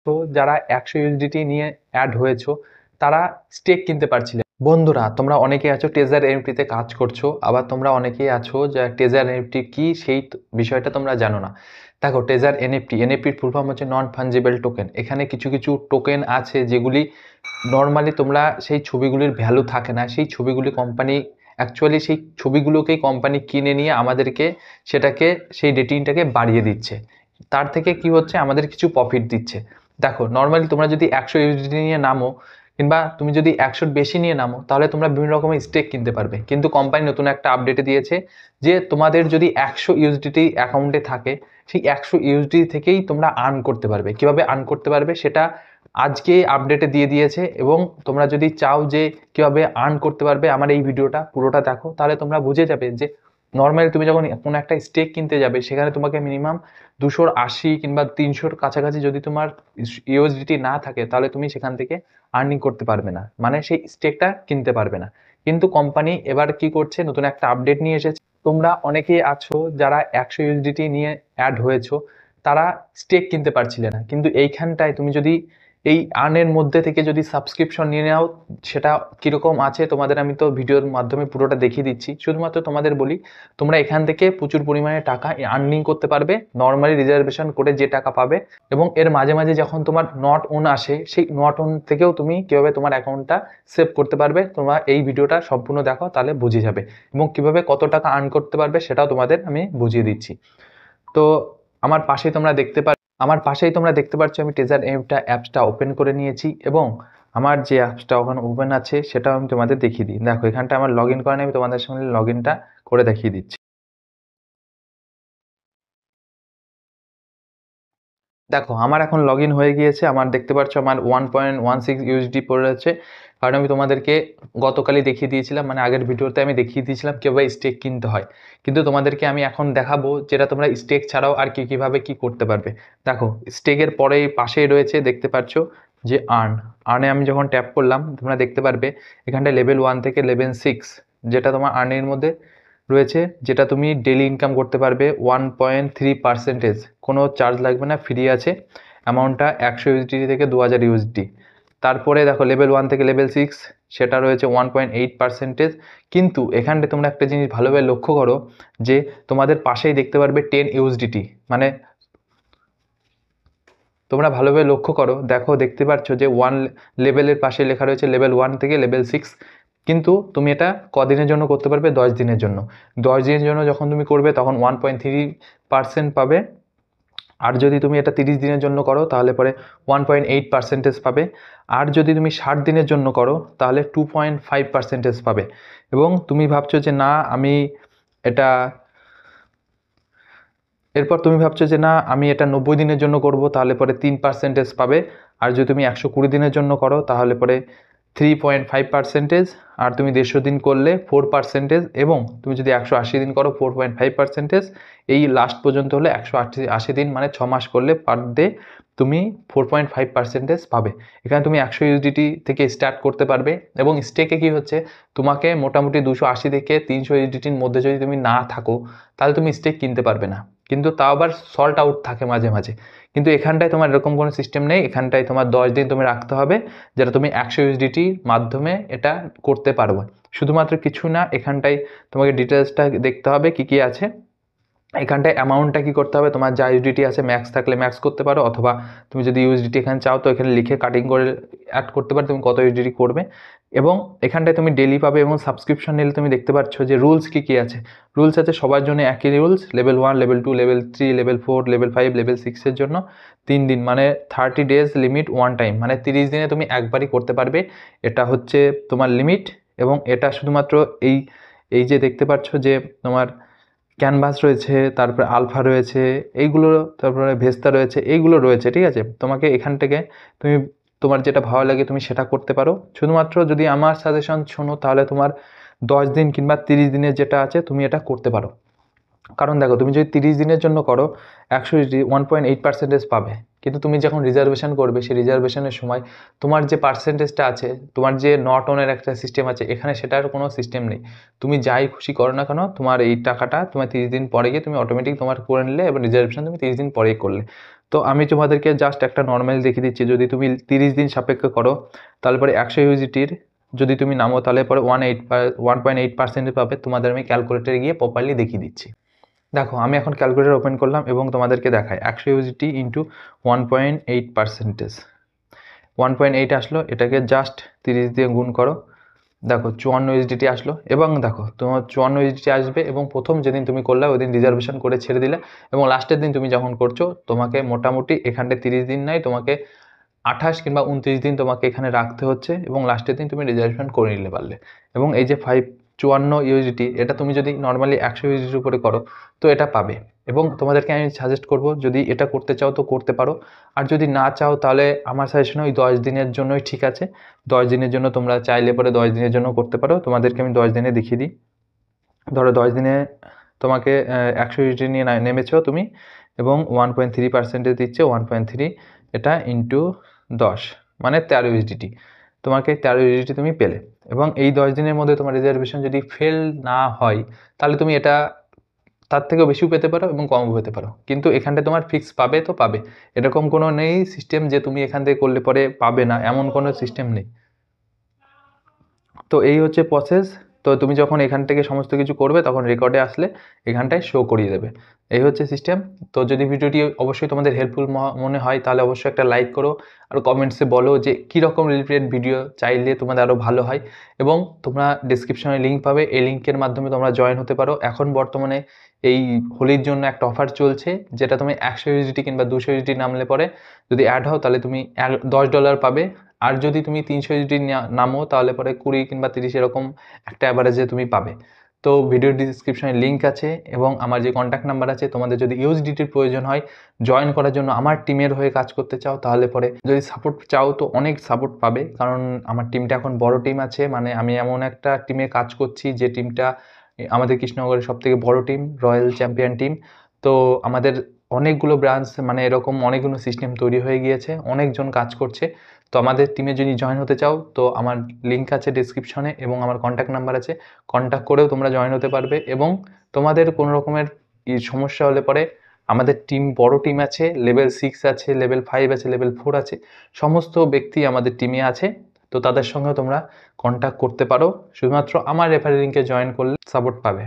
তো যারা 100 ইউএসডিটি নিয়ে অ্যাড হয়েছো তারা স্টেক কিনতে পারছিলে। বন্ধুরা, তোমরা অনেকেই আছো টেজার এনএফটিতে কাজ করছো, আবার তোমরা অনেকেই আছো যে টেজার এনএফটি কি সেই বিষয়টা তোমরা জানো না। দেখো, টেজার এনএফটির ফুল ফর্ম হচ্ছে নন ফাঞ্জিবল টোকেন। এখানে কিছু কিছু টোকেন আছে যেগুলি নর্মালি তোমরা সেই ছবিগুলির ভ্যালু থাকে না, সেই ছবিগুলি কোম্পানি অ্যাকচুয়ালি সেই ছবিগুলোকেই কোম্পানি কিনে নিয়ে আমাদেরকে সেটাকে সেই রেটিংটাকে বাড়িয়ে দিচ্ছে। তার থেকে কি হচ্ছে, আমাদের কিছু প্রফিট দিচ্ছে। দেখো, নর্মালি তোমরা যদি 100 ইউএসডি নিয়ে নামো কিংবা তুমি যদি 100-র বেশি নিয়ে নামো তাহলে তোমরা বিভিন্ন রকমের স্টেক কিনতে পারবে। কিন্তু কোম্পানি নতুন একটা আপডেটে দিয়েছে যে তোমাদের যদি 100 ইউএসডিটি অ্যাকাউন্টে থাকে, সেই 100 ইউএসডি থেকেই তোমরা আর্ন করতে পারবে। কিভাবে আর্ন করতে পারবে সেটা আজকে আপডেটে দিয়ে দিয়েছে। এবং তোমরা যদি চাও যে কিভাবে আর্ন করতে পারবে, আমার এই ভিডিওটা পুরোটা দেখো, তাহলে তোমরা বুঝে যাবে যে নর্মালি তুমি যখন কোনো একটা স্টেক কিনতে যাবে সেখানে তোমাকে মিনিমাম 280 কিংবা 300-র কাছাকাছি যদি তোমার ইউএসডিটি না থাকে তাহলে তুমি সেখান থেকে আর্নিং করতে পারবে না, মানে সেই স্টেকটা কিনতে পারবে না। কিন্তু কোম্পানি এবার কি করছে, নতুন একটা আপডেট নিয়ে এসেছে। তোমরা অনেকেই আছো যারা 100 ইউএসডিটি নিয়ে অ্যাড হয়েছো, তারা স্টেক কিনতে পারছিলে না। কিন্তু এইখানটায় তুমি যদি এই আর্নের মধ্যে থেকে যদি সাবস্ক্রিপশন নিয়ে নাও, সেটা কীরকম আছে তোমাদের আমি তো ভিডিওর মাধ্যমে পুরোটা দেখিয়ে দিচ্ছি। শুধুমাত্র তোমাদের বলি, তোমরা এখান থেকে প্রচুর পরিমাণে টাকা আর্নিং করতে পারবে নর্মালি রিজার্ভেশন করে যে টাকা পাবে। এবং এর মাঝে মাঝে যখন তোমার নট অন আসে, সেই নট অন থেকেও তুমি কীভাবে তোমার অ্যাকাউন্টটা সেভ করতে পারবে, তোমরা এই ভিডিওটা সম্পূর্ণ দেখো, তাহলে বুঝে যাবে। এবং কীভাবে কত টাকা আর্ন করতে পারবে সেটাও তোমাদের আমি বুঝিয়ে দিচ্ছি। তো আমার পাশেই তোমরা দেখতে পাচ্ছ আমি টেজার অ্যাপসটা ওপেন করে নিয়েছি। এবং আমার যে অ্যাপসটা ওখানে ওপেন আছে সেটাও আমি তোমাদের দেখিয়ে দিই। দেখো, এখানটা আমার লগ ইন করা নেই, আমি তোমাদের সঙ্গে লগ ইনটা করে দেখিয়ে দিচ্ছি। দেখো, আমার এখন লগ ইন হয়ে গিয়েছে। আমার দেখতে পাচ্ছ আমার 1.16 ইউএসডি পড়ে রয়েছে, কারণ আমি তোমাদেরকে গতকালই দেখিয়ে দিয়েছিলাম, মানে আগের ভিডিওতে আমি দেখিয়ে দিয়েছিলাম কীভাবে স্টেক কিনতে হয়। কিন্তু তোমাদেরকে আমি এখন দেখাবো যেটা তোমরা স্টেক ছাড়াও আর কীভাবে কি করতে পারবে। দেখো, স্টেকের পরেই পাশেই রয়েছে, দেখতে পাচ্ছ যে আর্নে আমি যখন ট্যাপ করলাম তোমরা দেখতে পারবে এখানটায় লেভেল 1 থেকে লেভেল 6 যেটা তোমার আর্নের মধ্যে রয়েছে, যেটা তুমি ডেলি ইনকাম করতে পারবে 1.3%। কোনো চার্জ লাগবে না, ফ্রি আছে। অ্যামাউন্টটা 100 ইউএসডি থেকে 2000 ইউএসডি। তারপরে দেখো লেভেল 1 থেকে লেভেল 6 সেটা রয়েছে 1.8%। কিন্তু এখানটায় তোমরা একটা জিনিস ভালোভাবে লক্ষ্য করো যে তোমাদের পাশেই দেখতে পারবে 10 ইউএসডিটি, মানে তোমরা ভালোভাবে লক্ষ্য করো, দেখো দেখতে পাচ্ছ যে 1 লেভেলের পাশে লেখা রয়েছে লেভেল 1 থেকে লেভেল 6। কিন্তু তুমি এটা কদিনের জন্য করতে পারবে? 10 দিনের জন্য। 10 দিনের জন্য যখন তুমি করবে তখন 1.3% পাবে। আর যদি তুমি এটা 30 দিনের জন্য করো তাহলে পরে 1.8% পাবে। আর যদি তুমি 60 দিনের জন্য করো তাহলে 2.5% পাবে। এবং তুমি ভাবছো যে না আমি এটা এরপর তুমি ভাবছো যে না আমি এটা 90 দিনের জন্য করব, তাহলে পরে 3% পাবে। আর যদি তুমি 120 দিনের জন্য করো তাহলে পরে 3.5%। আর তুমি 150 দিন করলে 4%। এবং তুমি যদি 180 দিন করো 4.5%। এই লাস্ট পর্যন্ত হলে 180 দিন মানে 6 মাস করলে পার ডে তুমি 4.5% পাবে। এখানে তুমি 100 ইউএসডিটি থেকে স্টার্ট করতে পারবে। এবং স্টেকে কি হচ্ছে, তোমাকে মোটামুটি 280 থেকে 300 ইউএসডিটির মধ্যে যদি তুমি না থাকো তাহলে তুমি স্টেক কিনতে পারবে না। কিন্তু তাও আবার সল্ট আউট থাকে মাঝে মাঝে। কিন্তু এখানটায় তোমার এরকম কোনো সিস্টেম নেই। এখানটায় তোমার 10 দিন তুমি রাখতে হবে, যেটা তুমি 100 ইউএসডিটির মাধ্যমে এটা করতে পারবে। শুধুমাত্র কিছু না, এখানটায় তোমাকে ডিটেলসটা দেখতে হবে কি কি আছে। এখানটায় অ্যামাউন্টটা কি করতে হবে, তোমার যা ইউএসডিটি আছে ম্যাক্স থাকলে ম্যাক্স করতে পারো, অথবা তুমি যদি ইউএসডিটি এখানে চাও তো এখানে লিখে কাটিং করে অ্যাড করতে পারো তুমি কত ইউএসডিটি করবে। এবং এখানটায় তুমি ডেলি পাবে। এবং সাবস্ক্রিপশন নিলে তুমি দেখতে পাচ্ছ যে রুলস কি কি আছে। রুলস আছে সবার জন্য একই rules, level 1, level 2, level 3, level 4, level 5, level 6-এর জন্য 3 দিন, মানে 30 ডেজ লিমিট 1 টাইম, মানে 30 দিনে তুমি একবারই করতে পারবে। এটা হচ্ছে তোমার লিমিট। এবং এটা শুধুমাত্র এই এই যে দেখতে পাচ্ছ যে তোমার ক্যানভাস রয়েছে, তারপরে আলফা রয়েছে, এইগুলো, তারপরে ভেস্তা রয়েছে, এইগুলো রয়েছে, ঠিক আছে। তোমাকে এখান থেকে তুমি তোমার যেটা ভালো লাগে তুমি সেটা করতে পারো। শুধুমাত্র যদি আমার সাজেশন শোনো তাহলে তোমার 10 দিন কিংবা 30 দিনের যেটা আছে তুমি এটা করতে পারো। কারণ দেখো, তুমি যদি 30 দিনের জন্য করো 1.8% পাবে। কিন্তু তুমি যখন রিজার্ভেশন করবে সেই রিজার্ভেশনের সময় তোমার যে পার্সেন্টেজটা আছে, তোমার যে নট অনের একটা সিস্টেম আছে, এখানে সেটার কোনো সিস্টেম নেই। তুমি যাই খুশি করো না কেন, তোমার এই টাকাটা তোমার 30 দিন পরে গিয়ে তুমি অটোমেটিক তোমার করে নিলে এবং রিজার্ভেশন তুমি 30 দিন পরেই করলে। তো আমি তোমাদেরকে জাস্ট একটা নর্মাল দেখিয়ে দিচ্ছি। যদি তুমি 30 দিন সাপেক্ষে করো তাহলে পরে 100 ইউজিটির যদি তুমি নামো তাহলে পরে 1.8% পাবে। তোমাদের আমি ক্যালকুলেটরে গিয়ে প্রপারলি দেখিয়ে দিচ্ছি। দেখো আমি এখন ক্যালকুলেটর ওপেন করলাম এবং তোমাদেরকে দেখাই 100 ইউজিটি ইন্টু 1.8%। 1.8 আসলো, এটাকে জাস্ট 30 দিয়ে গুণ করো। দেখো 54 ইউজিটি আসলো এবং দেখো তোমার 54 ইউজিটি আসবে এবং প্রথম যেদিন তুমি করলে ওই দিন রিজার্ভেশন করে ছেড়ে দিলে এবং লাস্টের দিন তুমি যখন করছো তোমাকে মোটামুটি এখানটায় 30 দিন নয়, তোমাকে 28 কিংবা 29 দিন তোমাকে এখানে রাখতে হচ্ছে এবং লাস্টের দিন তুমি রিজার্ভেশন করে নিতে পারলে। এবং এই যে 54 ইউজিটি এটা তুমি যদি নর্মালি 100 ইউজিটির উপরে করো তো এটা পাবে। এবং তোমাদেরকে আমি সাজেস্ট করব যদি এটা করতে চাও তো করতে পারো, আর যদি না চাও তাহলে আমার সাজেশন ওই 10 দিনের জন্যই ঠিক আছে। 10 দিনের জন্য তোমরা চাইলে পরে 10 দিনের জন্য করতে পারো। তোমাদেরকে আমি 10 দিনে দেখিয়ে দিই। ধরো 10 দিনে তোমাকে 100 ইউনিট নিয়ে নেমেছো তুমি এবং 1.3% দিচ্ছে 1.3, এটা ইন্টু 10 মানে 13 ইউজিটি। তোমাকে 13 ইউজিটি তুমি পেলে এবং এই 10 দিনের মধ্যে তোমার রিজার্ভেশন যদি ফেল না হয় তাহলে তুমি এটা তার থেকেও বেশিও পেতে পারো এবং কমও পেতে পারো, কিন্তু এখানটায় তোমার ফিক্স পাবে তো পাবে। এরকম কোনো নেই সিস্টেম যে তুমি এখান থেকে করলে পরে পাবে না, এমন কোনো সিস্টেম নেই। তো এই হচ্ছে প্রসেস। তো তুমি যখন এখান থেকে সমস্ত কিছু করবে তখন রেকর্ডে আসলে এখানটায় শো করিয়ে দেবে। এই হচ্ছে সিস্টেম। তো যদি ভিডিওটি অবশ্যই তোমাদের হেল্পফুল মনে হয় তাহলে অবশ্যই একটা লাইক করো আর কমেন্টসে বলো যে কীরকম রিলেটেড ভিডিও চাইলে তোমাদের আরও ভালো হয়। এবং তোমরা ডিসক্রিপশনে লিঙ্ক পাবে, এই লিঙ্কের মাধ্যমে তোমরা জয়েন হতে পারো। এখন বর্তমানে এই হোলির জন্য একটা অফার চলছে, যেটা তুমি 100 ইউজিটি কিংবা 200 ইউজিটি নামলে পরে যদি অ্যাড হও তাহলে তুমি $10 পাবে। আর যদি তুমি 300 ইউজিটি নামো তাহলে পরে 20 কিংবা 30 এরকম একটা অ্যাভারেজে তুমি পাবে। তো ভিডিও ডিসক্রিপশনে লিঙ্ক আছে এবং আমার যে কন্ট্যাক্ট নাম্বার আছে। তোমাদের যদি ইউএসডিটির প্রয়োজন হয় জয়েন করার জন্য, আমার টিমের হয়ে কাজ করতে চাও তাহলে পরে যদি সাপোর্ট চাও তো অনেক সাপোর্ট পাবে, কারণ আমার টিমটা এখন বড় টিম আছে। মানে আমি এমন একটা টিমে কাজ করছি যে টিমটা আমাদের কৃষ্ণনগরের সবথেকে বড় টিম, রয়্যাল চ্যাম্পিয়ন টিম। তো আমাদের অনেকগুলো ব্রাঞ্চ, মানে এরকম অনেকগুলো সিস্টেম তৈরি হয়ে গিয়েছে, অনেকজন কাজ করছে। তো আমাদের টিমে যদি জয়েন হতে চাও তো আমার লিঙ্ক আছে ডিসক্রিপশনে এবং আমার কন্ট্যাক্ট নাম্বার আছে, কন্ট্যাক্ট করেও তোমরা জয়েন হতে পারবে। এবং তোমাদের কোনো রকমের সমস্যা হলে পরে আমাদের টিম বড় টিম আছে, লেভেল 6 আছে, লেভেল 5 আছে, লেভেল 4 আছে, সমস্ত ব্যক্তি আমাদের টিমে আছে। তো তাদের সঙ্গেও তোমরা কন্ট্যাক্ট করতে পারো, শুধুমাত্র আমার রেফারেল লিঙ্কে জয়েন করলে সাপোর্ট পাবে।